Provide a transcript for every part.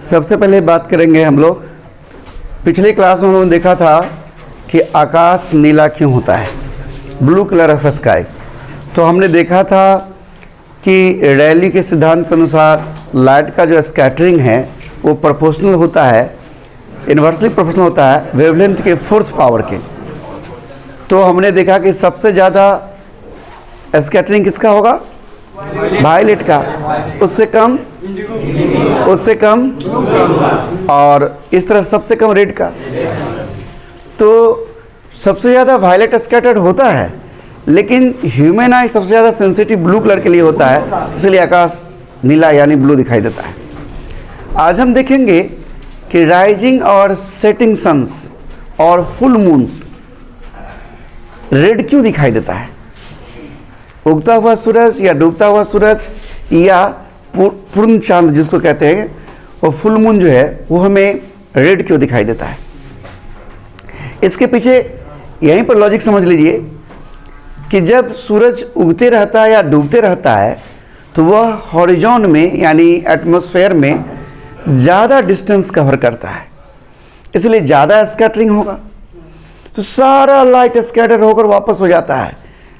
सबसे पहले बात करेंगे हम लोग, पिछले क्लास में हम लोगों ने देखा था कि आकाश नीला क्यों होता है, ब्लू कलर ऑफ स्काई। तो हमने देखा था कि रैली के सिद्धांत के अनुसार लाइट का जो स्कैटरिंग है वो प्रोपोर्शनल होता है, इन्वर्सली प्रोपोर्शनल होता है वेवलेंथ के फोर्थ पावर के। तो हमने देखा कि सबसे ज़्यादा स्कैटरिंग किसका होगा, वायलेट का, उससे कम और इस तरह सबसे कम रेड का। तो सबसे ज़्यादा वायलेट स्कैटर्ड होता है, लेकिन ह्यूमन आई सबसे ज़्यादा सेंसिटिव ब्लू कलर के लिए होता है, इसलिए आकाश नीला यानी ब्लू दिखाई देता है। आज हम देखेंगे कि राइजिंग और सेटिंग सन्स और फुल मून्स रेड क्यों दिखाई देता है। उगता हुआ सूरज या डूबता हुआ सूरज या पूर्ण चांद जिसको कहते हैं, और फुल मून जो है वो हमें रेड क्यों दिखाई देता है। इसके पीछे यहीं पर लॉजिक समझ लीजिए कि जब सूरज उगते रहता है या डूबते रहता है तो वह हॉरिजॉन में यानी एटमॉस्फेयर में ज़्यादा डिस्टेंस कवर करता है, इसलिए ज़्यादा स्कैटरिंग होगा, तो सारा लाइट स्कैटर होकर वापस हो जाता है,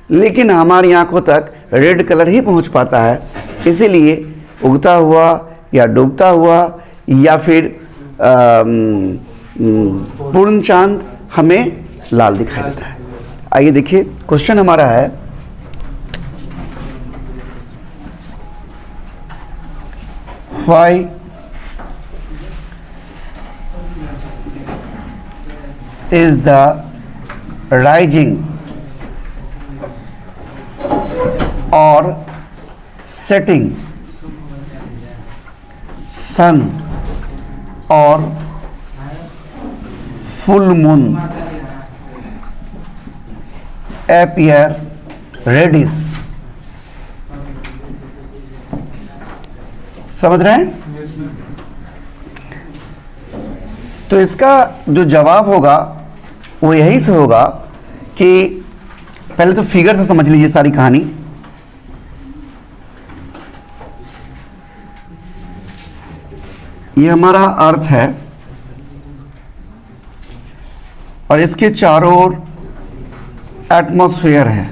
लेकिन हमारी आंखों तक रेड कलर ही पहुंच पाता है। इसीलिए उगता हुआ या डूबता हुआ या फिर पूर्ण चांद हमें लाल दिखाई देता है। आइए देखिए, क्वेश्चन हमारा है, व्हाई इज द राइजिंग और सेटिंग सन और फुल मून appear reddish। समझ रहे हैं? तो इसका जो जवाब होगा वो यही से होगा कि पहले तो फिगर से समझ लीजिए सारी कहानी। ये हमारा अर्थ है और इसके चारों ओर एटमॉस्फेयर है।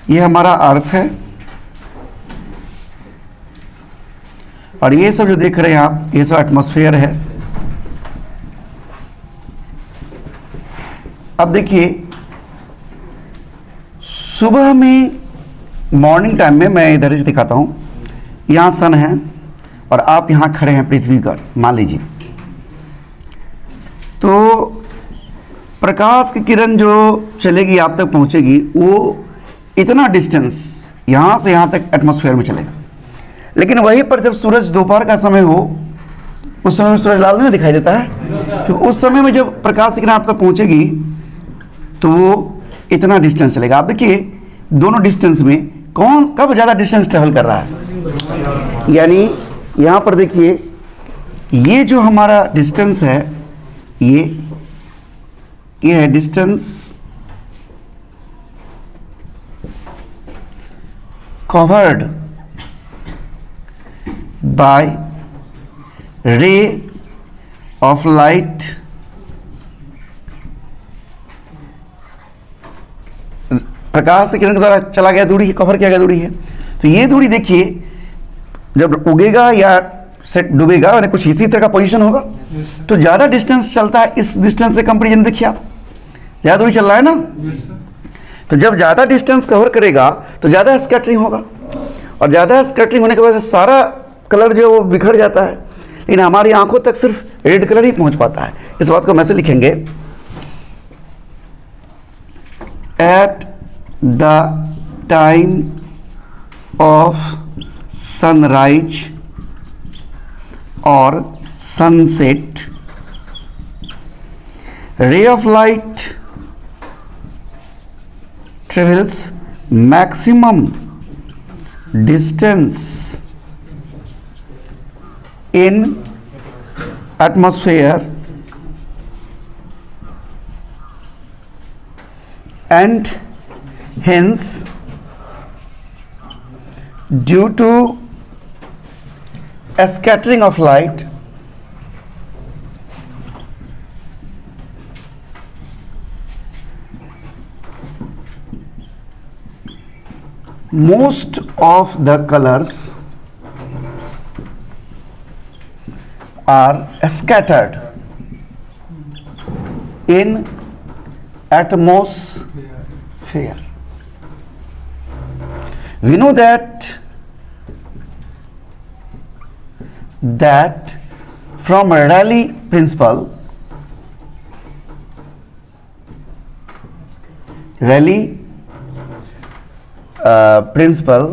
ये हमारा अर्थ है और ये सब जो देख रहे हैं आप, ये सब एटमॉस्फेयर है। अब देखिए, सुबह में मॉर्निंग टाइम में मैं इधर से दिखाता हूं, यहाँ सन है और आप यहाँ खड़े हैं पृथ्वी पर, मान लीजिए। तो प्रकाश की किरण जो चलेगी आप तक पहुँचेगी, वो इतना डिस्टेंस यहाँ से यहाँ तक एटमॉस्फेयर में चलेगा। लेकिन वहीं पर जब सूरज दोपहर का समय हो, उस समय में सूरज लाल नहीं दिखाई देता है, तो उस समय में जब प्रकाश की किरण आप तक पहुँचेगी तो वो इतना डिस्टेंस चलेगा। आप देखिए दोनों डिस्टेंस में कब ज़्यादा डिस्टेंस ट्रेवल कर रहा है, यानी यहाँ पर देखिए ये जो हमारा डिस्टेंस है, ये है distance covered by ray of light प्रकाश की किरण के द्वारा चला गया दूरी है, कवर किया गया दूरी है। तो ये दूरी देखिए जब उगेगा या सेट डूबेगा, यानी कुछ इसी तरह का पोजीशन होगा, तो ज़्यादा डिस्टेंस चलता है। इस डिस्टेंस से कंपेरिजन देखिए आप, ज़्यादा दूरी चल रहा है ना, तो जब ज़्यादा डिस्टेंस कवर करेगा तो ज़्यादा स्कैटरिंग होगा, और ज़्यादा स्कैटरिंग होने की वजह से सारा कलर जो है वो बिखर जाता है, लेकिन हमारी आंखों तक सिर्फ रेड कलर ही पहुंच पाता है। इस बात को हम ऐसे लिखेंगे, at the time of sunrise और sunset, ray of light travels maximum distance in atmosphere and hence due to scattering of light most of the colors are scattered in atmosphere. We know that from Rayleigh principle, principle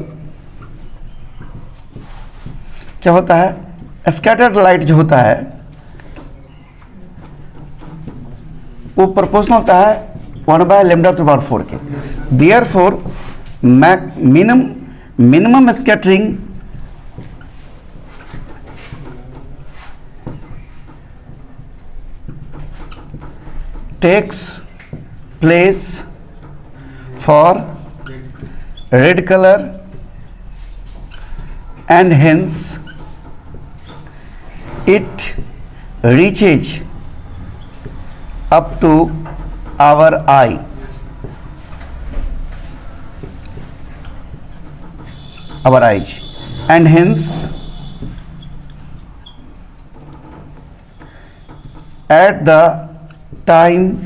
क्या होता है, scattered light जो होता है वो proportional होता है 1/λ⁴ के। Therefore minimum scattering takes place for red color and hence it reaches up to our eye. Our eyes, and hence at the time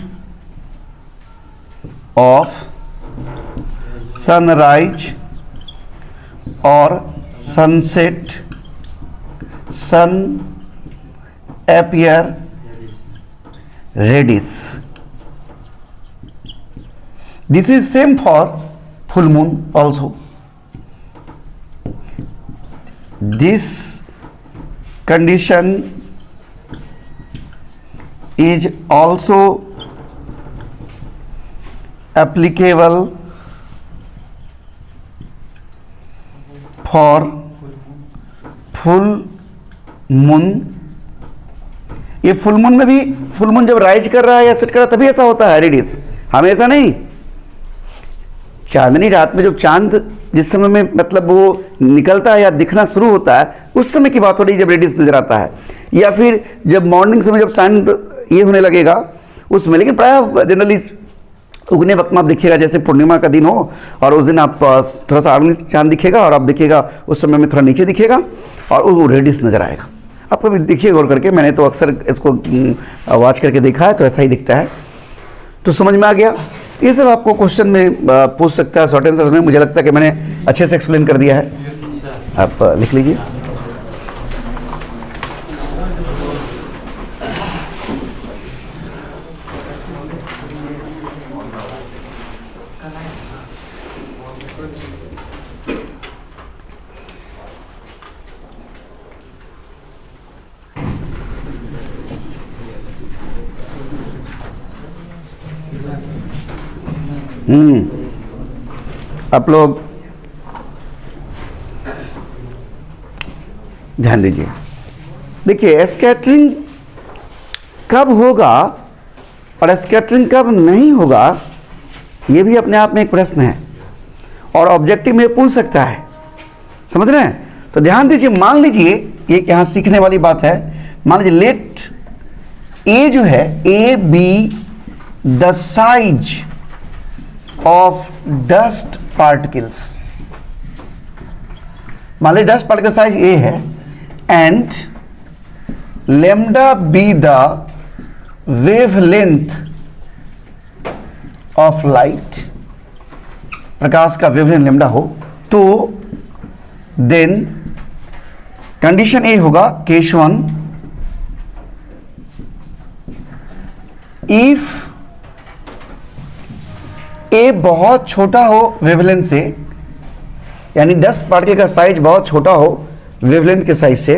of sunrise or sunset, sun appear reddish. This is same for full moon also. This condition is also applicable for full moon. ये full moon में भी, full moon जब rise कर रहा है या set कर रहा है तभी ऐसा होता है रेडियस, हमेशा नहीं। चांदनी रात में जब चांद जिस समय में मतलब वो निकलता है या दिखना शुरू होता है उस समय की बात हो रही है जब रेडियस नजर आता है, या फिर जब मॉर्निंग समय जब चांद ये होने लगेगा उसमें। लेकिन प्राय जनरली उगने वक्त में आप देखिएगा जैसे पूर्णिमा का दिन हो और उस दिन आप थोड़ा सा अर्ली चांद दिखेगा और आप देखिएगा उस समय में थोड़ा नीचे दिखेगा और वो रेडियस नज़र आएगा। आप कभी देखिए गौर करके, मैंने तो अक्सर इसको वॉच करके देखा है तो ऐसा ही दिखता है। तो समझ में आ गया। ये सब आपको क्वेश्चन में पूछ सकता है शॉर्ट आंसर्स में। मुझे लगता है कि मैंने अच्छे से एक्सप्लेन कर दिया है, आप लिख लीजिए। आप लोग ध्यान दीजिए। देखिए स्कैटरिंग कब होगा और स्कैटरिंग कब नहीं होगा, ये भी अपने आप में एक प्रश्न है और ऑब्जेक्टिव में पूछ सकता है। समझ रहे हैं? तो ध्यान दीजिए। मान लीजिए ये यहाँ सीखने वाली बात है। मान लीजिए लेट ए जो है, A be the size of dust particles, मान लीजिए डस्ट पार्टिकल साइज A है and lambda be the wavelength of light, प्रकाश का वेवलेंथ lambda हो, तो देन कंडीशन A होगा केस 1, इफ ए बहुत छोटा हो वेवलेंथ से, यानी डस्ट पार्टिकल का साइज बहुत छोटा हो वेवलेंथ के साइज से,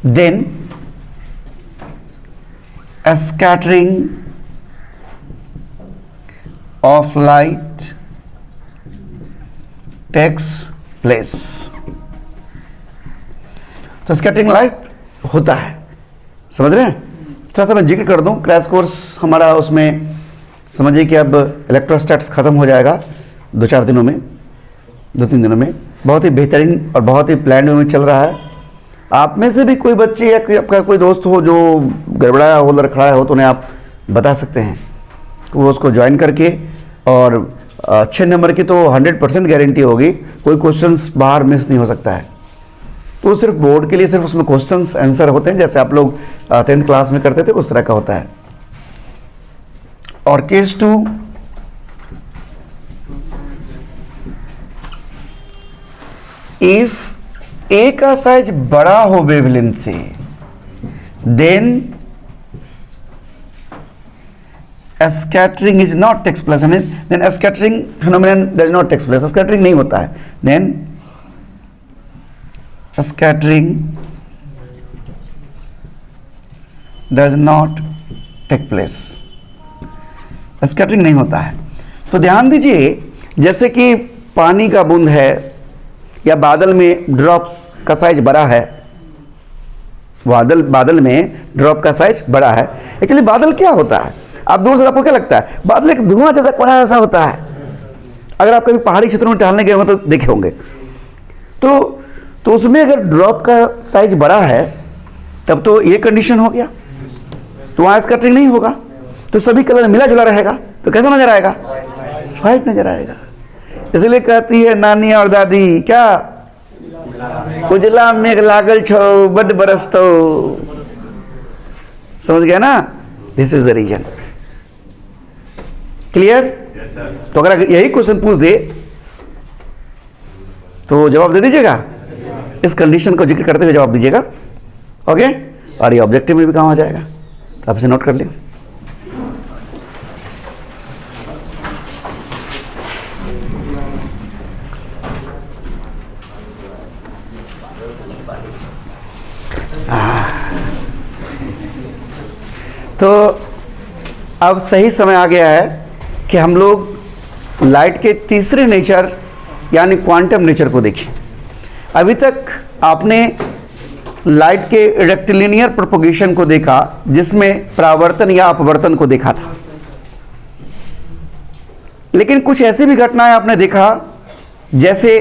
then scattering of light takes place. तो स्कैटरिंग लाइट होता है। समझ रहे हैं? थोड़ा सा मैं जिक्र कर दूं, क्रैश कोर्स हमारा उसमें समझिए कि अब इलेक्ट्रोस्टैट्स ख़त्म हो जाएगा 2-4 दिनों में, 2-3 दिनों में। बहुत ही बेहतरीन और बहुत ही प्लान में चल रहा है आप में से भी कोई बच्चे या आपका कोई दोस्त हो जो गड़बड़ाया हो, लड़खड़ाया हो, तो उन्हें आप बता सकते हैं, वो उसको ज्वाइन करके, और अच्छे नंबर की तो 100% गारंटी होगी, कोई क्वेश्चंस बाहर मिस नहीं हो सकता है। तो सिर्फ बोर्ड के लिए सिर्फ उसमें क्वेश्चंस आंसर होते हैं, जैसे आप लोग 10th क्लास में करते थे उस तरह का होता है। और केस 2, इफ ए का साइज बड़ा हो वेवलेंथ से, then scattering is not takes place, then scattering phenomenon does not takes place, scattering नहीं होता है, then scattering does not take place, scattering नहीं होता है। तो ध्यान दीजिए, जैसे कि पानी का बूंद है या बादल में ड्रॉप्स का साइज बड़ा है, बादल में ड्रॉप का साइज बड़ा है। एक्चुअली बादल क्या होता है, आप दूर से आपको क्या लगता है, बादल एक धुआं जैसा कोना जैसा होता है। अगर आप कभी पहाड़ी क्षेत्रों में टहलने गए हो तो देखे होंगे, तो उसमें अगर ड्रॉप का साइज बड़ा है तब तो ये कंडीशन हो गया, तो वहाँ स्कैटरिंग नहीं होगा, तो सभी कलर मिला जुला रहेगा, तो कैसा नजर आएगा, व्हाइट नजर आएगा। इसलिए कहती है नानी और दादी, क्या उजला मेघ लागल छो बड बरसतो, समझ गया ना, this is the reason. Clear? तो अगर यही क्वेश्चन पूछ दे तो जवाब दे दीजिएगा, इस कंडीशन को जिक्र करते हुए जवाब दीजिएगा, ओके। और ये ऑब्जेक्टिव में भी काम आ जाएगा, तो आप इसे नोट कर लें। तो अब सही समय आ गया है कि हम लोग लाइट के तीसरे नेचर यानी क्वांटम नेचर को देखें। अभी तक आपने लाइट के रेक्टिलिनियर प्रोपगेशन को देखा, जिसमें परावर्तन या अपवर्तन को देखा था, लेकिन कुछ ऐसी भी घटनाएं आपने देखा जैसे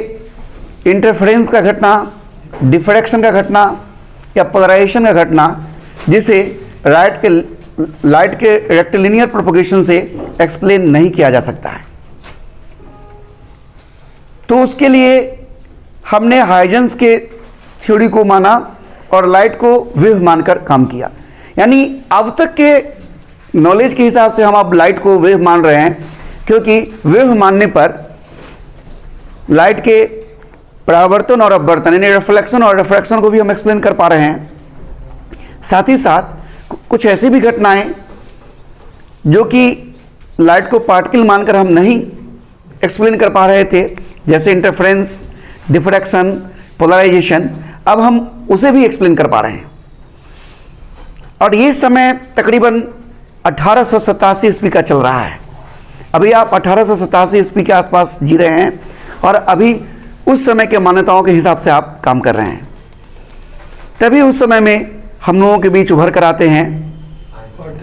इंटरफेरेंस का घटना, डिफ्रैक्शन का घटना या पोलराइजेशन का घटना, जिसे लाइट के रेक्टिलिनियर प्रोपगेशन से एक्सप्लेन नहीं किया जा सकता है। तो उसके लिए हमने हाइजेंस के थ्योरी को माना और लाइट को वेव मानकर काम किया। यानी अब तक के नॉलेज के हिसाब से हम अब लाइट को वेव मान रहे हैं, क्योंकि वेव मानने पर लाइट के परावर्तन और अपवर्तन यानी रिफ्लेक्शन और रिफ्रैक्शन को भी हम एक्सप्लेन कर पा रहे हैं। साथ ही साथ कुछ ऐसी भी घटनाएं जो कि लाइट को पार्टिकल मानकर हम नहीं एक्सप्लेन कर पा रहे थे, जैसे इंटरफेरेंस, डिफ्रैक्शन, पोलराइजेशन, अब हम उसे भी एक्सप्लेन कर पा रहे हैं। और ये समय तकरीबन 1887 ईस्वी का चल रहा है। अभी आप 1887 ईस्वी के आसपास जी रहे हैं और अभी उस समय के मान्यताओं के हिसाब से आप काम कर रहे हैं। तभी उस समय में हम लोगों के बीच उभर कर आते हैं।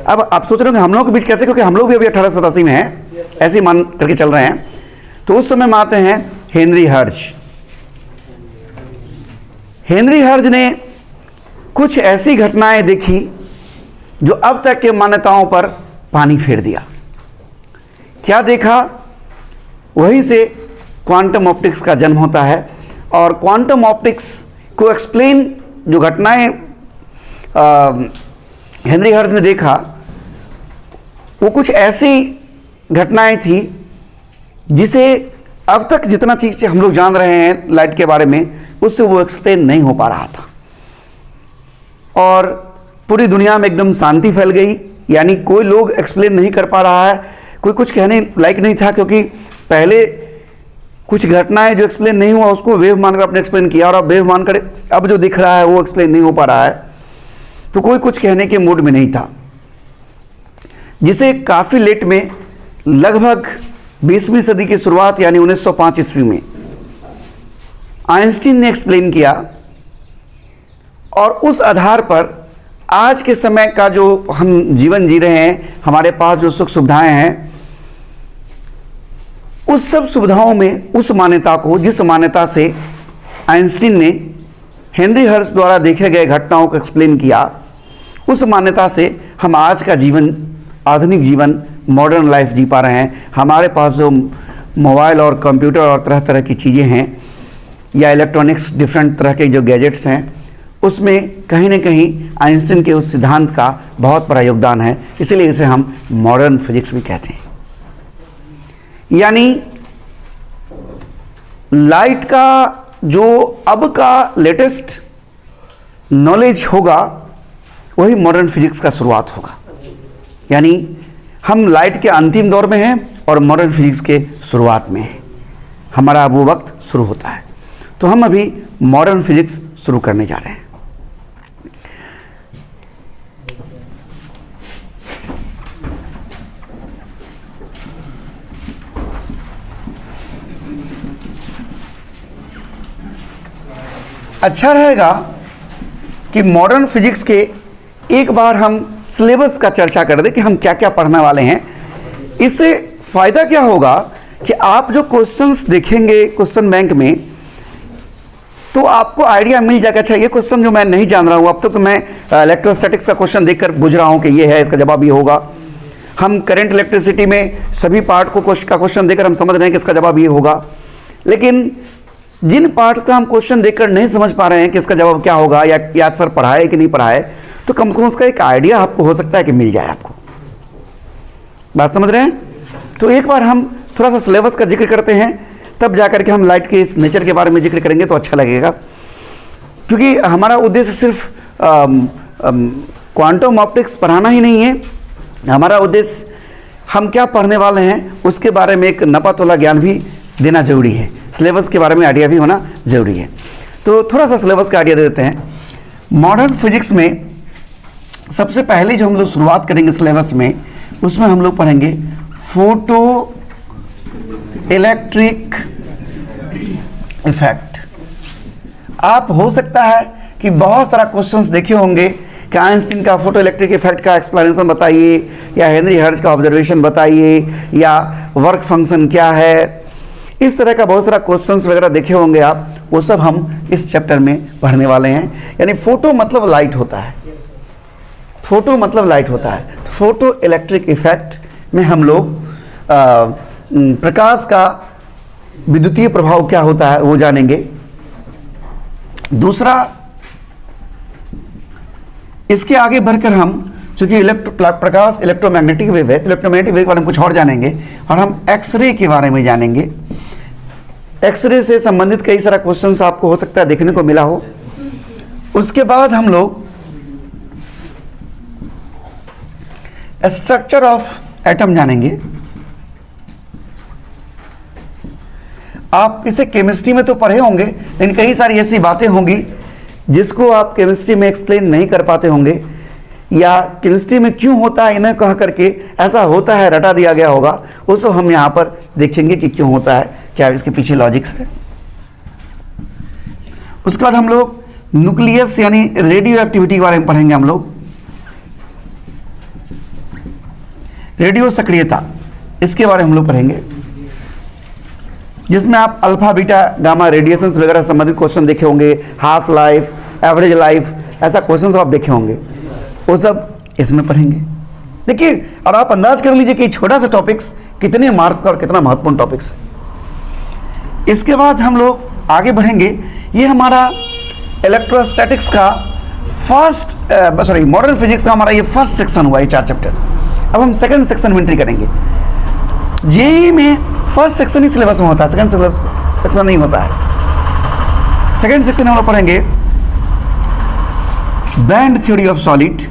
अब आप सोच रहे हो कि हम लोगों के बीच कैसे, क्योंकि हम लोग भी अभी 1887 में हैं, ऐसे मान करके चल रहे हैं। तो उस समय में आते हैं हेनरी हर्ट्ज। हेनरी हर्ट्ज ने कुछ ऐसी घटनाएं देखी जो अब तक के मान्यताओं पर पानी फेर दिया। क्या देखा? वहीं से क्वांटम ऑप्टिक्स का जन्म होता है। और क्वांटम ऑप्टिक्स को एक्सप्लेन जो घटनाएं हेनरी हर्ट्ज ने देखा, वो कुछ ऐसी घटनाएं थी जिसे अब तक जितना चीज़ हम लोग जान रहे हैं लाइट के बारे में, उससे वो एक्सप्लेन नहीं हो पा रहा था। और पूरी दुनिया में एकदम शांति फैल गई, यानी कोई लोग एक्सप्लेन नहीं कर पा रहा है, कोई कुछ कहने लायक नहीं था, क्योंकि पहले कुछ घटनाएं जो एक्सप्लेन नहीं हुआ उसको वेव मानकर आपने एक्सप्लेन किया, और अब वेव मानकर अब जो दिख रहा है वो एक्सप्लेन नहीं हो पा रहा है, तो कोई कुछ कहने के मूड में नहीं था। जिसे काफ़ी लेट में, लगभग 20वीं सदी की शुरुआत यानी 1905 ईस्वी में आइंस्टीन ने एक्सप्लेन किया। और उस आधार पर आज के समय का जो हम जीवन जी रहे हैं, हमारे पास जो सुख सुविधाएं हैं, उस सब सुविधाओं में उस मान्यता को, जिस मान्यता से आइंस्टीन ने हेनरी हर्ट्ज द्वारा देखे गए घटनाओं को एक्सप्लेन किया, उस मान्यता से हम आज का जीवन, आधुनिक जीवन, मॉडर्न लाइफ जी पा रहे हैं। हमारे पास जो मोबाइल और कंप्यूटर और तरह तरह की चीज़ें हैं या इलेक्ट्रॉनिक्स, डिफरेंट तरह के जो गैजेट्स हैं, उसमें कहीं ना कहीं आइंस्टीन के उस सिद्धांत का बहुत बड़ा योगदान है। इसीलिए इसे हम मॉडर्न फिजिक्स भी कहते हैं। यानी लाइट का जो अब का लेटेस्ट नॉलेज होगा वही मॉडर्न फिजिक्स का शुरुआत होगा। यानी हम लाइट के अंतिम दौर में हैं और मॉडर्न फिजिक्स के शुरुआत में हैं। हमारा वो वक्त शुरू होता है। तो हम अभी मॉडर्न फिजिक्स शुरू करने जा रहे हैं। अच्छा रहेगा कि मॉडर्न फिजिक्स के एक बार हम सिलेबस का चर्चा कर दें कि हम क्या क्या पढ़ने वाले हैं। इससे फ़ायदा क्या होगा कि आप जो क्वेश्चंस देखेंगे क्वेश्चन बैंक में, तो आपको आइडिया मिल जाएगा। अच्छा, ये क्वेश्चन जो मैं नहीं जान रहा हूँ, अब तक तो मैं इलेक्ट्रोस्टैटिक्स का क्वेश्चन देखकर बुझ रहा हूँ कि ये है, इसका जवाब ये होगा। हम करंट इलेक्ट्रिसिटी में सभी पार्ट को का क्वेश्चन देकर हम समझ रहे हैं कि इसका जवाब ये होगा। लेकिन जिन पार्ट्स का हम क्वेश्चन देखकर नहीं समझ पा रहे हैं कि इसका जवाब क्या होगा, या सर पढ़ाए कि नहीं पढ़ाए, तो कम से कम उसका एक आइडिया आपको हो सकता है कि मिल जाए। आपको बात समझ रहे हैं? तो एक बार हम थोड़ा सा सिलेबस का जिक्र करते हैं, तब जाकर के हम लाइट के इस नेचर के बारे में जिक्र करेंगे तो अच्छा लगेगा। क्योंकि हमारा उद्देश्य सिर्फ क्वांटम ऑप्टिक्स पढ़ाना ही नहीं है। हमारा उद्देश्य हम क्या पढ़ने वाले हैं उसके बारे में एक नपा-तोला ज्ञान भी देना जरूरी है। सिलेबस के बारे में आइडिया भी होना जरूरी है। तो थोड़ा सा सिलेबस का आइडिया दे देते हैं। मॉडर्न फिजिक्स में सबसे पहले जो हम लोग शुरुआत करेंगे सिलेबस में, उसमें हम लोग पढ़ेंगे फोटो इलेक्ट्रिक इफेक्ट। आप हो सकता है कि बहुत सारा क्वेश्चंस देखे होंगे कि आइंस्टीन का फोटो इलेक्ट्रिक इफेक्ट का एक्सप्लेनेशन बताइए, या हेनरी हर्ट्ज का ऑब्जर्वेशन बताइए, या वर्क फंक्शन क्या है। इस तरह का बहुत सारा क्वेश्चंस वगैरह देखे होंगे आप, वो सब हम इस चैप्टर में पढ़ने वाले हैं। यानी फोटो मतलब लाइट होता है, फोटो मतलब लाइट होता है। तो फोटो इलेक्ट्रिक इफेक्ट में हम लोग प्रकाश का विद्युतीय प्रभाव क्या होता है वो जानेंगे। दूसरा, इसके आगे बढ़कर हम, चूंकि प्रकाश इलेक्ट्रोमैग्नेटिक वेव है, इलेक्ट्रोमैग्नेटिक वेव के बारे में कुछ और जानेंगे, और हम एक्सरे के बारे में जानेंगे। एक्सरे से संबंधित कई सारा क्वेश्चंस आपको हो सकता है देखने को मिला हो। उसके बाद हम लोग स्ट्रक्चर ऑफ एटम जानेंगे। आप इसे केमिस्ट्री में तो पढ़े होंगे, लेकिन कई सारी ऐसी बातें होंगी जिसको आप केमिस्ट्री में एक्सप्लेन नहीं कर पाते होंगे, या केमिस्ट्री में क्यों होता है इन्हें कह करके ऐसा होता है रटा दिया गया होगा। वो सब हम यहाँ पर देखेंगे कि क्यों होता है, क्या इसके पीछे लॉजिक्स है। उसके बाद हम लोग न्यूक्लियस यानी रेडियो एक्टिविटी के बारे में पढ़ेंगे। हम लोग रेडियो सक्रियता, इसके बारे में हम लोग पढ़ेंगे, जिसमें आप अल्फा बीटा गामा रेडिएशंस वगैरह संबंधित क्वेश्चन देखे होंगे। हाफ लाइफ, एवरेज लाइफ, ऐसा क्वेश्चन आप देखे होंगे, वो सब इसमें पढ़ेंगे। देखिए, और आप अंदाज कर लीजिए कि छोटा सा टॉपिक्स कितने मार्क्स का और कितना महत्वपूर्ण टॉपिक्स। इसके बाद हम लोग आगे बढ़ेंगे। ये हमारा इलेक्ट्रोस्टैटिक्स का मॉडर्न फिजिक्स का हमारा ये फर्स्ट सेक्शन हुआ, ये 4 चैप्टर। अब हम सेकंड सेक्शन में एंट्री करेंगे। जेईई में फर्स्ट सेक्शन ही सिलेबस में होता है, सेकंड सेक्शन नहीं होता है। सेकंड सेक्शन में हम लोग पढ़ेंगे बैंड थ्योरी ऑफ सॉलिड,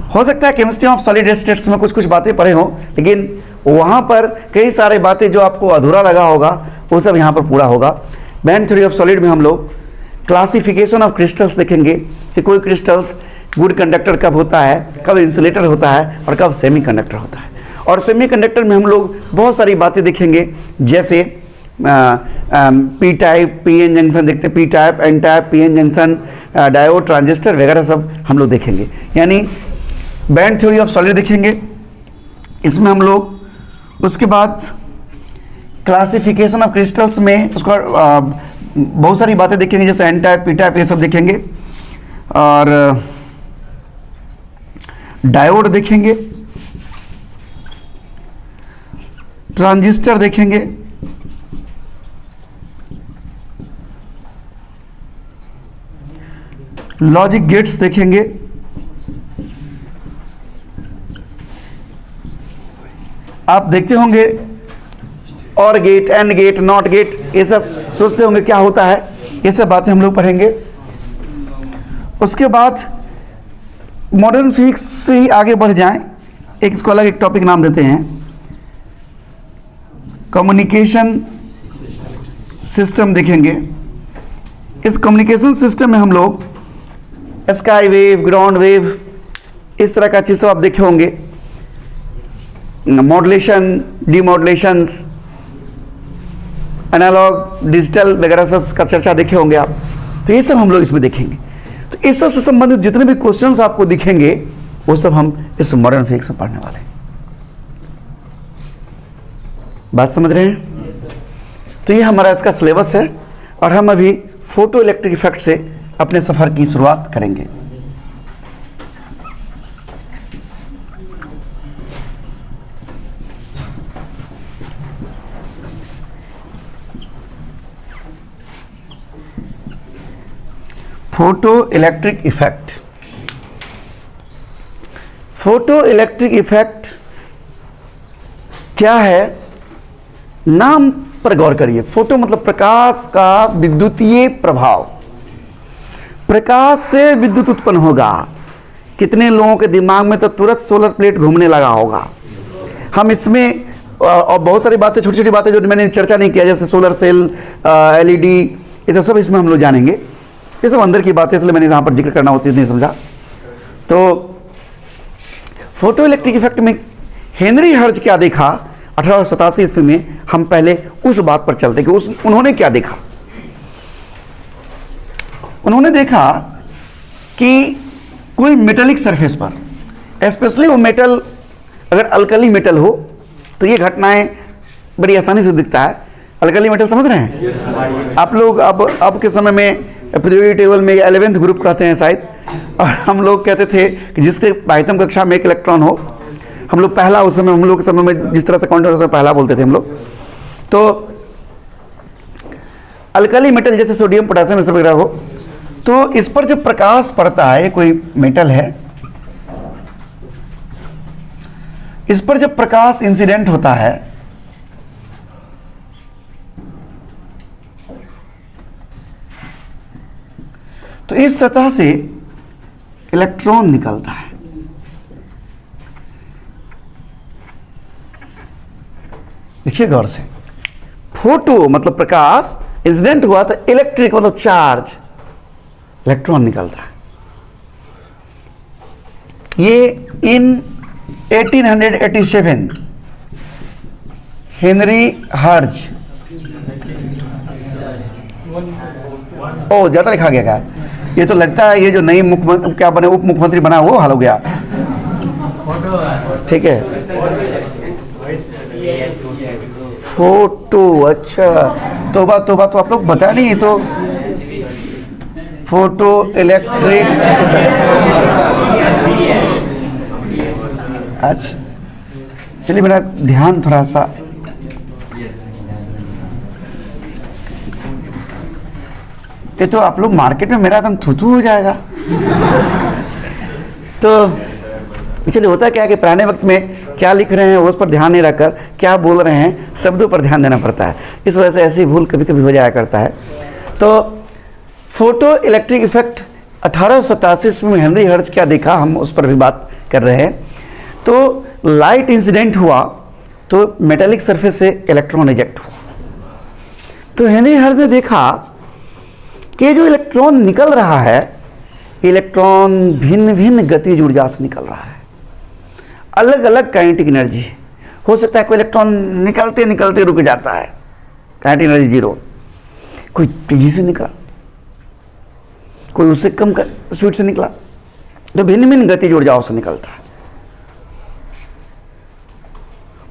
हो सकता है केमिस्ट्री ऑफ सॉलिड स्टेट्स में कुछ बातें पढ़े हों, लेकिन वहां पर कई सारे बातें जो आपको अधूरा लगा होगा वो सब यहाँ पर पूरा होगा। बैंड थ्योरी ऑफ सॉलिड में हम लोग क्लासिफिकेशन ऑफ क्रिस्टल्स देखेंगे कि कोई क्रिस्टल्स गुड कंडक्टर कब होता है, कब इंसुलेटर होता है, और कब सेमीकंडक्टर होता है। और सेमीकंडक्टर में हम लोग बहुत सारी बातें देखेंगे, जैसे P type, P N junction देखते हैं, P type, N type, P N junction, diode, transistor वगैरह सब हम लोग देखेंगे। यानी बैंड थ्योरी ऑफ सॉलिड देखेंगे इसमें हम लोग। उसके बाद क्लासिफिकेशन ऑफ क्रिस्टल्स में उसका बहुत सारी बातें देखेंगे, जैसे एन टाइप, पी टाइप, ये सब देखेंगे, और डायोड देखेंगे, ट्रांजिस्टर देखेंगे, लॉजिक गेट्स देखेंगे, आप देखते होंगे और gate, and gate, not gate, ये सब सोचते होंगे क्या होता है, ये सब बातें हम लोग पढ़ेंगे। उसके बाद मॉडर्न फिजिक्स से ही आगे बढ़ जाएं, एक इसको अलग एक टॉपिक नाम देते हैं, कम्युनिकेशन सिस्टम देखेंगे। इस कम्युनिकेशन सिस्टम में हम लोग स्काई वेव, ग्राउंड वेव, इस तरह का चीज़ सब आप देखे होंगे, मॉड्यूलेशन, डीमॉड्यूलेशंस, एनालॉग, डिजिटल वगैरह सब का चर्चा देखे होंगे आप। तो ये सब हम लोग इसमें देखेंगे। तो इस सब से संबंधित जितने भी क्वेश्चंस आपको दिखेंगे वो सब हम इस मॉडर्न फिजिक्स में पढ़ने वाले हैं। बात समझ रहे हैं? तो ये हमारा इसका सिलेबस है और हम अभी फोटो इलेक्ट्रिक इफेक्ट से अपने सफ़र की शुरुआत करेंगे। Photo electric effect. Photo electric effect क्या है? नाम पर गौर करिए। फोटो मतलब प्रकाश का विद्युतीय प्रभाव। प्रकाश से विद्युत उत्पन्न होगा। कितने लोगों के दिमाग में तो तुरंत सोलर प्लेट घूमने लगा होगा। हम इसमें और बहुत सारी बातें, छोटी छोटी बातें जो मैंने चर्चा नहीं किया, जैसे सोलर सेल, एलईडी, ये सब इसमें हम लोग जानेंगे। ये सब अंदर की बातें, इसलिए मैंने यहाँ पर जिक्र करना उचित नहीं समझा। तो फोटो इलेक्ट्रिक इफेक्ट में हेनरी हर्ट्ज क्या देखा 1887 ईस्वी में, हम पहले उस बात पर चलते कि उन्होंने क्या देखा। उन्होंने देखा कि कोई मेटेलिक सरफेस पर, स्पेशली वो मेटल अगर अल्कली मेटल हो तो ये घटनाएं बड़ी आसानी से दिखता है। अल्कली मेटल समझ रहे हैं आप लोग? अब के समय में पीरियोडिक टेबल में 11th ग्रुप कहते हैं शायद, और हम लोग कहते थे कि जिसके बाह्यतम कक्षा में एक इलेक्ट्रॉन हो, हम लोग पहला, उस समय हम लोग के समय में जिस तरह से काउंट से पहला बोलते थे हम लोग। तो अल्कली मेटल जैसे सोडियम, पोटेशियम, सब वगैरह हो, तो इस पर जब प्रकाश पड़ता है, कोई मेटल है, इस पर जब प्रकाश इंसिडेंट होता है तो इस सतह से इलेक्ट्रॉन निकलता है। देखिए गौर से, फोटो मतलब प्रकाश, इंसिडेंट हुआ तो इलेक्ट्रिक मतलब चार्ज, इलेक्ट्रॉन निकलता है। ये इन 1887 हेनरी हर्ट्ज, ओ ज्यादा लिखा गया क्या? ये तो लगता है ये जो नई मुख्यमंत्री क्या बने, उप मुख्यमंत्री बना, वो हाल हो गया। ठीक है, फोटो, अच्छा, तोबा तोबा, तो आप लोग बता नहीं। तो फोटो इलेक्ट्रिक, अच्छा चलिए मेरा ध्यान थोड़ा सा, ये तो आप लोग मार्केट में मेरा एकदम थूथू हो जाएगा। तो चलिए, होता क्या है कि पुराने वक्त में क्या लिख रहे हैं उस पर ध्यान नहीं रखकर क्या बोल रहे हैं शब्दों पर ध्यान देना पड़ता है। इस वजह से ऐसी भूल कभी कभी हो जाया करता है। तो फोटो इलेक्ट्रिक इफेक्ट 1887 में हेनरी हर्ट्ज क्या देखा, हम उस पर भी बात कर रहे हैं। तो लाइट इंसिडेंट हुआ तो मेटेलिक सरफेस से इलेक्ट्रॉन इजेक्ट हुआ। तो हेनरी हर्ट्ज ने देखा कि जो इलेक्ट्रॉन निकल रहा है, इलेक्ट्रॉन भिन्न भिन्न गतिज ऊर्जा से निकल रहा है, अलग अलग काइनेटिक एनर्जी। हो सकता है कोई इलेक्ट्रॉन निकलते निकलते रुक जाता है, काइनेटिक एनर्जी 0, कोई तेजी से निकला, कोई उससे कम स्पीड से निकला। तो भिन्न भिन्न गतिज ऊर्जाओं से निकलता है।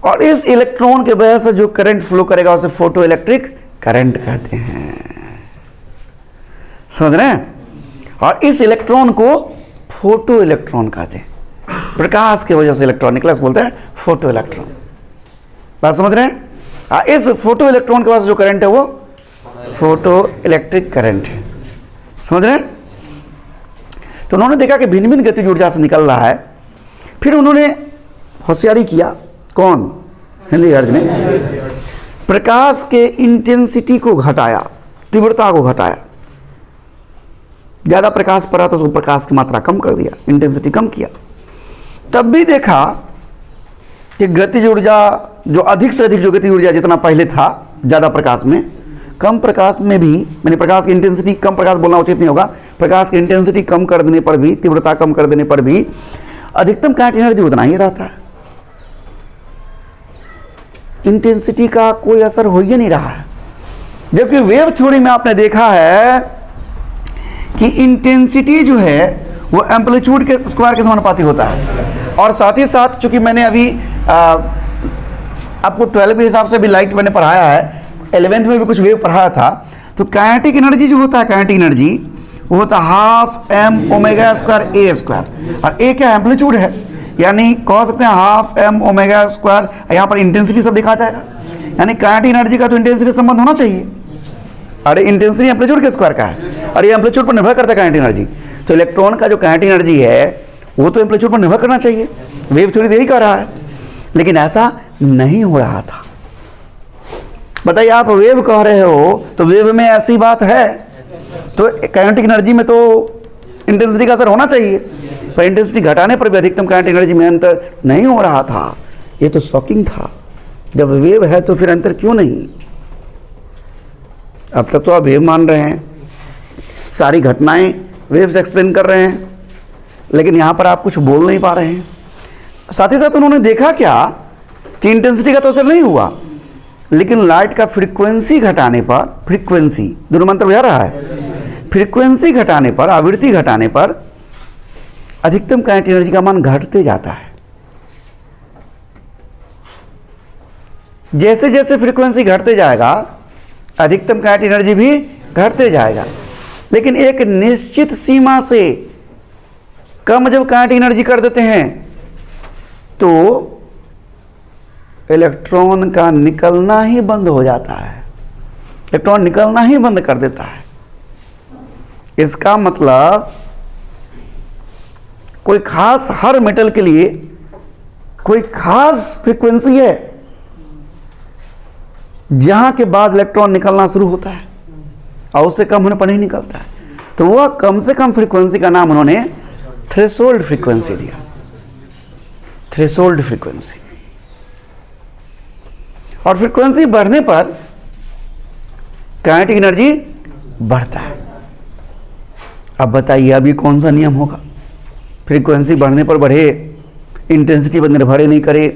और इस इलेक्ट्रॉन के वजह से जो करंट फ्लो करेगा उसे फोटो इलेक्ट्रिक करंट कहते हैं। समझ रहे हैं? और इस इलेक्ट्रॉन को फोटो इलेक्ट्रॉन कहते हैं। प्रकाश की वजह से इलेक्ट्रॉन निकला, बोलते हैं फोटो इलेक्ट्रॉन। बात समझ रहे हैं? इस फोटो इलेक्ट्रॉन के पास जो करंट है वो फोटो इलेक्ट्रिक करंट है। समझ रहे हैं? तो उन्होंने देखा कि भिन्न भिन्न गतिज ऊर्जा से निकल रहा है। फिर उन्होंने होशियारी किया, कौन? हेनरी हर्ट्ज ने प्रकाश के इंटेंसिटी को घटाया, तीव्रता को घटाया। ज़्यादा प्रकाश पड़ा तो उसको प्रकाश की मात्रा कम कर दिया, इंटेंसिटी कम किया। तब भी देखा कि गतिज ऊर्जा जो अधिक से अधिक जो गतिज ऊर्जा जितना पहले था ज़्यादा प्रकाश में, कम प्रकाश में भी, मैंने प्रकाश की इंटेंसिटी, कम प्रकाश बोलना उचित नहीं होगा, प्रकाश की इंटेंसिटी कम कर देने पर भी, तीव्रता कम कर देने पर भी अधिकतम काइनेटिक एनर्जी उतना ही रहता है। इंटेंसिटी का कोई असर हो ही नहीं रहा है। जबकि वेव थ्योरी में आपने देखा है कि इंटेंसिटी जो है वो एम्पलीट्यूड के स्क्वायर के समानुपाती होता है। और साथ ही साथ चूंकि मैंने अभी आपको 12 के हिसाब से भी लाइट मैंने पढ़ाया है, 11th में भी कुछ वेव पढ़ाया था, तो काइनेटिक एनर्जी जो होता है, काइनेटिक एनर्जी वो होता है हाफ एम ओमेगा स्क्वायर ए स्क्वायर, और ए क्या एम्पलीट्यूड है, यानी कह सकते हैं हाफ एम ओमेगा स्क्वायर। यहाँ पर इंटेंसिटी सब दिखा जाएगा, यानी काइनेटिक एनर्जी का तो इंटेंसिटी संबंध होना चाहिए। अरे इंटेंसिटी एम्पलीट्यूड के स्क्वायर का है, और ये एम्पलीट्यूड पर निर्भर करता है काइनेटिक एनर्जी। तो इलेक्ट्रॉन का जो काइनेटिक एनर्जी है वो तो एम्पलीट्यूड पर निर्भर करना चाहिए। वेव थ्योरी यही कह रहा है, लेकिन ऐसा नहीं हो रहा था। बताइए, आप वेव कह रहे हो तो वेव में ऐसी बात है, तो काइनेटिक एनर्जी में तो इंटेंसिटी का असर होना चाहिए, पर इंटेंसिटी घटाने पर भी अधिकतम काइनेटिक एनर्जी में अंतर नहीं हो रहा था। ये तो शॉकिंग था। जब वेव है तो फिर अंतर क्यों नहीं? अब तक तो आप वेव मान रहे हैं, सारी घटनाएं वेव से एक्सप्लेन कर रहे हैं, लेकिन यहाँ पर आप कुछ बोल नहीं पा रहे हैं। साथ ही साथ उन्होंने देखा क्या कि इंटेंसिटी का तो असर नहीं हुआ, लेकिन लाइट का फ्रीक्वेंसी घटाने पर, फ्रीक्वेंसी दोनों मंत्र बुझा रहा है, फ्रीक्वेंसी घटाने पर, आवृत्ति घटाने पर अधिकतम काइनेटिक एनर्जी का मान घटते जाता है। जैसे जैसे फ्रीक्वेंसी घटते जाएगा अधिकतम काइनेटिक एनर्जी भी घटते जाएगा, लेकिन एक निश्चित सीमा से कम जब काइनेटिक एनर्जी कर देते हैं तो इलेक्ट्रॉन का निकलना ही बंद हो जाता है, इलेक्ट्रॉन निकलना ही बंद कर देता है। इसका मतलब कोई खास, हर मेटल के लिए कोई खास फ्रीक्वेंसी है जहां के बाद इलेक्ट्रॉन निकलना शुरू होता है, और उससे कम होने पर नहीं निकलता है। तो वह कम से कम फ्रीक्वेंसी का नाम उन्होंने थ्रेशोल्ड फ्रीक्वेंसी दिया, थ्रेशोल्ड फ्रीक्वेंसी। और फ्रीक्वेंसी बढ़ने पर काइनेटिक एनर्जी बढ़ता है। अब बताइए, अभी कौन सा नियम होगा? फ्रीक्वेंसी बढ़ने पर बढ़े, इंटेंसिटी पर निर्भर नहीं करे।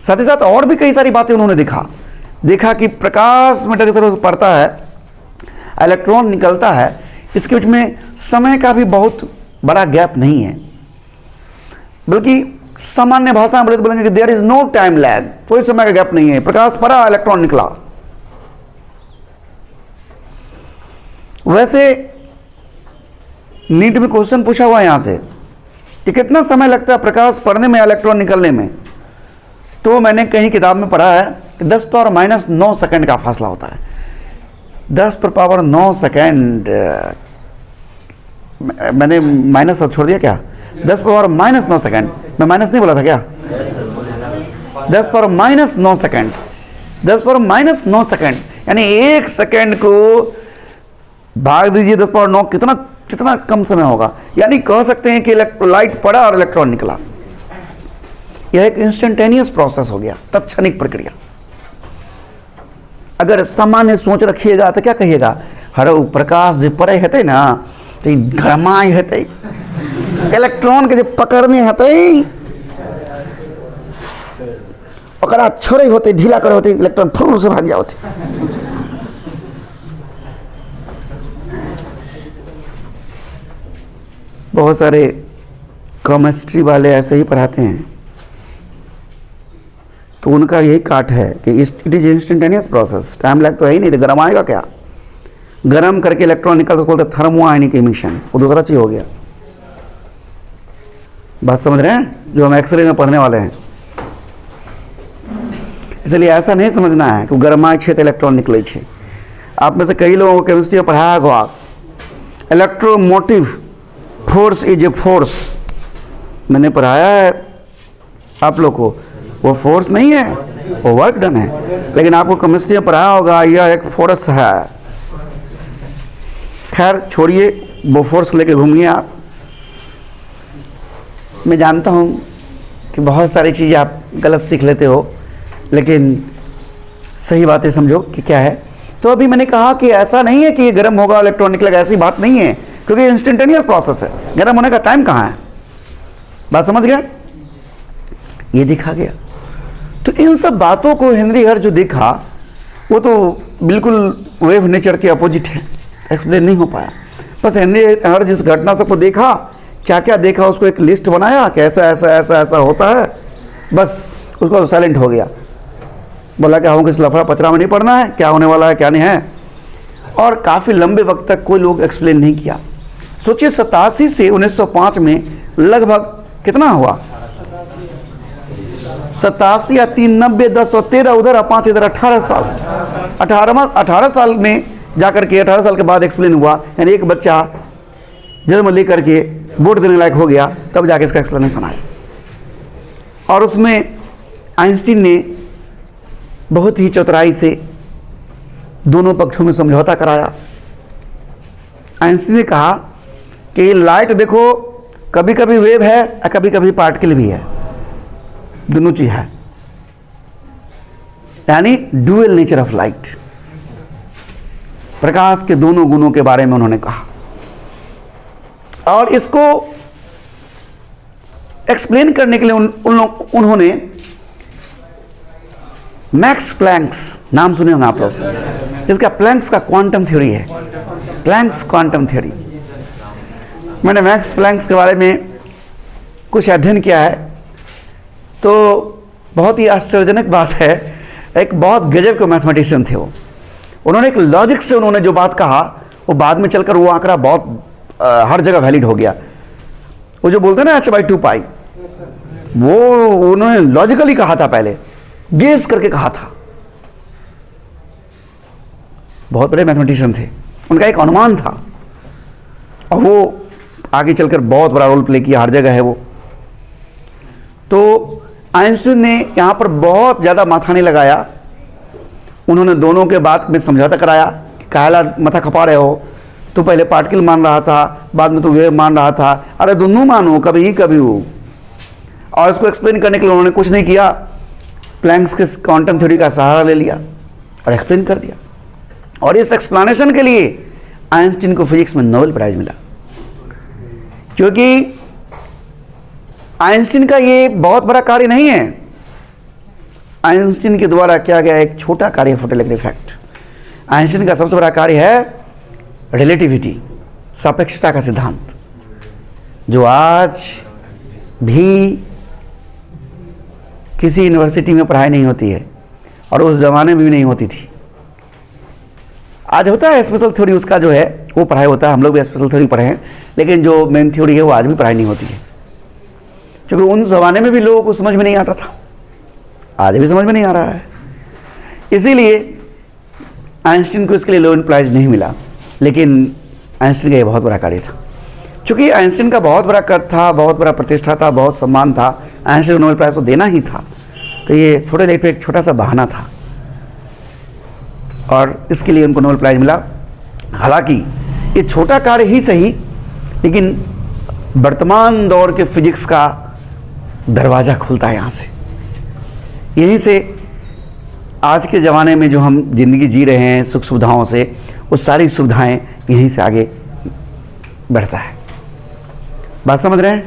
साथ ही साथ और भी कई सारी बातें उन्होंने देखा कि प्रकाश मीटर के जरूरत पड़ता है, इलेक्ट्रॉन निकलता है, इसके बीच में समय का भी बहुत बड़ा गैप नहीं है, बल्कि सामान्य भाषा में बोलेंगे कि there is no time lag, कोई समय का गैप नहीं है। प्रकाश पड़ा, इलेक्ट्रॉन निकला। वैसे नीट में क्वेश्चन पूछा हुआ है यहां से कि कितना समय लगता है प्रकाश पड़ने में, इलेक्ट्रॉन निकलने में, तो मैंने कहीं किताब में पढ़ा है कि 10⁻⁹ सेकंड का फासला होता है। 10⁻⁹ सेकंड, मैंने माइनस अब छोड़ दिया क्या? 10⁻⁹ सेकंड, मैं माइनस नहीं बोला था क्या? 10⁻⁹ सेकंड, 10⁻⁹ सेकंड, यानी एक सेकंड को भाग दीजिए 10⁻⁹, कितना कम समय होगा। यानी कह सकते हैं कि लाइट पड़ा और इलेक्ट्रॉन निकला। यह एक इंस्टेंटेनियस प्रोसेस हो गया, तत्क्षणिक प्रक्रिया। अगर सामान्य सोच रखिएगा तो क्या कहिएगा? हर प्रकाश जो पड़े हेते ना तो गरमाई हेते, इलेक्ट्रॉन के जो पकड़ने हेते ओकरा छोड़े होते, ढीला करे होते, इलेक्ट्रॉन फुल से भाग जाते। बहुत सारे केमिस्ट्री वाले ऐसे ही पढ़ाते हैं तो उनका यही काट है कि it is instantaneous process, time lag तो है ही नहीं, तो गर्म आएगा क्या? गर्म करके इलेक्ट्रॉन निकलता तो बोलते थर्मो आयनिक इमिशन, वो दूसरा चीज़ हो गया। बात समझ रहे हैं? जो हम एक्सरे में पढ़ने वाले हैं। इसलिए ऐसा नहीं समझना है कि गर्माए छे तो इलेक्ट्रॉन निकले छे। आप में से कई लोगों को केमिस्ट्री में पढ़ाया होगा, electromotive force is a force. मैंने पढ़ाया है आप लोग को, वो फोर्स नहीं है, वो वर्क डन है। लेकिन आपको केमिस्ट्री में पढ़ाया होगा यह एक फोर्स है। खैर छोड़िए, वो फोर्स लेके घूमिए आप। मैं जानता हूँ कि बहुत सारी चीज़ें आप गलत सीख लेते हो, लेकिन सही बातें समझो कि क्या है। तो अभी मैंने कहा कि ऐसा नहीं है कि ये गर्म होगा इलेक्ट्रॉन निकलेगा, ऐसी बात नहीं है, क्योंकि इंस्टेंटेनियस प्रोसेस है। गर्म होने का टाइम कहाँ है? बात समझ गया? ये दिखा गया। तो इन सब बातों को हेनरी हर जो देखा वो तो बिल्कुल वेव नेचर के अपोजिट है, एक्सप्लेन नहीं हो पाया। बस हेनरी हर जिस घटना सबको देखा, क्या क्या देखा, उसको एक लिस्ट बनाया कि ऐसा ऐसा ऐसा ऐसा होता है, बस उसको साइलेंट हो गया। बोला कि हमको इस लफड़ा पचरा में नहीं पड़ना है, क्या होने वाला है क्या नहीं है। और काफ़ी लंबे वक्त तक कोई लोग एक्सप्लेन नहीं किया। सोचिए 87 से 1905 में लगभग कितना हुआ, 87 या 3, 90, 10 और 13 उधर, 5 इधर, 18 साल। 18 साल में जाकर के 18 साल के बाद एक्सप्लेन हुआ। यानी एक बच्चा जन्म लेकर के वोट देने लायक हो गया, तब जाके इसका एक्सप्लेनेशन आया। और उसमें आइंस्टीन ने बहुत ही चतुराई से दोनों पक्षों में समझौता कराया। आइंस्टीन ने कहा कि लाइट देखो कभी कभी वेव है और कभी कभी पार्टिकल भी है, दोनों चीज है, यानी डुअल नेचर ऑफ लाइट। प्रकाश के दोनों गुणों के बारे में उन्होंने कहा। और इसको एक्सप्लेन करने के लिए उन्होंने मैक्स प्लैंक्स, नाम सुने होंगे आप लोग, इसका प्लैंक्स का क्वांटम थ्योरी है, प्लैंक्स क्वांटम थ्योरी। मैंने मैक्स प्लैंक्स के बारे में कुछ अध्ययन किया है, तो बहुत ही आश्चर्यजनक बात है, एक बहुत गजब के मैथमेटिशियन थे वो। उन्होंने एक लॉजिक से उन्होंने जो बात कहा, वो बाद में चलकर वो आंकड़ा बहुत हर जगह वैलिड हो गया। वो जो बोलते हैं ना h/2π, वो उन्होंने लॉजिकली कहा था, पहले गेस करके कहा था। बहुत बड़े मैथमेटिशियन थे, उनका एक अनुमान था और वो आगे चलकर बहुत बड़ा रोल प्ले किया, हर जगह है वो। तो आइंस्टीन ने यहाँ पर बहुत ज़्यादा माथा नहीं लगाया। उन्होंने दोनों के बात में समझौता कराया कि काला माथा खपा रहे हो, तो पहले पार्टिकल मान रहा था, बाद में तो वेव मान रहा था, अरे दोनों मानो, कभी ही कभी हो। और इसको एक्सप्लेन करने के लिए उन्होंने कुछ नहीं किया, प्लैंक्स के क्वांटम थ्योरी का सहारा ले लिया और एक्सप्लेन कर दिया। और इस एक्सप्लेनेशन के लिए आइंस्टीन को फिजिक्स में नोबेल प्राइज मिला, क्योंकि आइंस्टीन का ये बहुत बड़ा कार्य नहीं है। आइंस्टीन के द्वारा किया गया एक छोटा कार्य है, फोटोइलेक्ट्रिक इफेक्ट। आइंस्टीन का सबसे बड़ा कार्य है रिलेटिविटी, सापेक्षता का सिद्धांत, जो आज भी किसी यूनिवर्सिटी में पढ़ाई नहीं होती है और उस जमाने में भी नहीं होती थी। आज होता है स्पेशल थ्योरी, उसका जो है वो पढ़ाई होता है, हम लोग भी स्पेशल थ्योरी पढ़े हैं, लेकिन जो मेन थ्योरी है वो आज भी पढ़ाई नहीं होती है, क्योंकि उन जमाने में भी लोगों को समझ में नहीं आता था, आज भी समझ में नहीं आ रहा है। इसीलिए आइंस्टीन को इसके लिए नोबेल प्राइज नहीं मिला, लेकिन आइंस्टीन का ये बहुत बड़ा कार्य था। चूँकि आइंस्टीन का बहुत बड़ा कद था, बहुत बड़ा प्रतिष्ठा था, बहुत सम्मान था, आइंस्टीन को नोबेल प्राइज तो देना ही था। तो ये फोटोइलेक्ट्रिक एक छोटा सा बहाना था और इसके लिए उनको नोबेल प्राइज मिला। हालांकि ये छोटा कार्य ही सही, लेकिन वर्तमान दौर के फिजिक्स का दरवाज़ा खुलता है यहाँ से। यहीं से आज के ज़माने में जो हम ज़िंदगी जी रहे हैं सुख सुविधाओं से, वो सारी सुविधाएं यहीं से आगे बढ़ता है। बात समझ रहे हैं?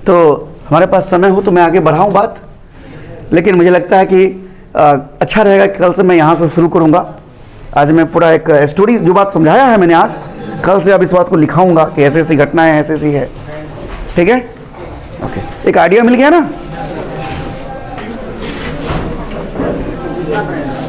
तो हमारे पास समय हो तो मैं आगे बढ़ाऊं बात, लेकिन मुझे लगता है कि अच्छा रहेगा कि कल से मैं यहाँ से शुरू करूँगा। आज मैं पूरा एक स्टोरी, जो बात समझाया है मैंने आज, कल से अब इस बात को लिखाऊंगा कि ऐसी ऐसी घटनाएं ऐसी ऐसी है। ठीक है? ओके, एक आइडिया मिल गया ना? तब रहेगा।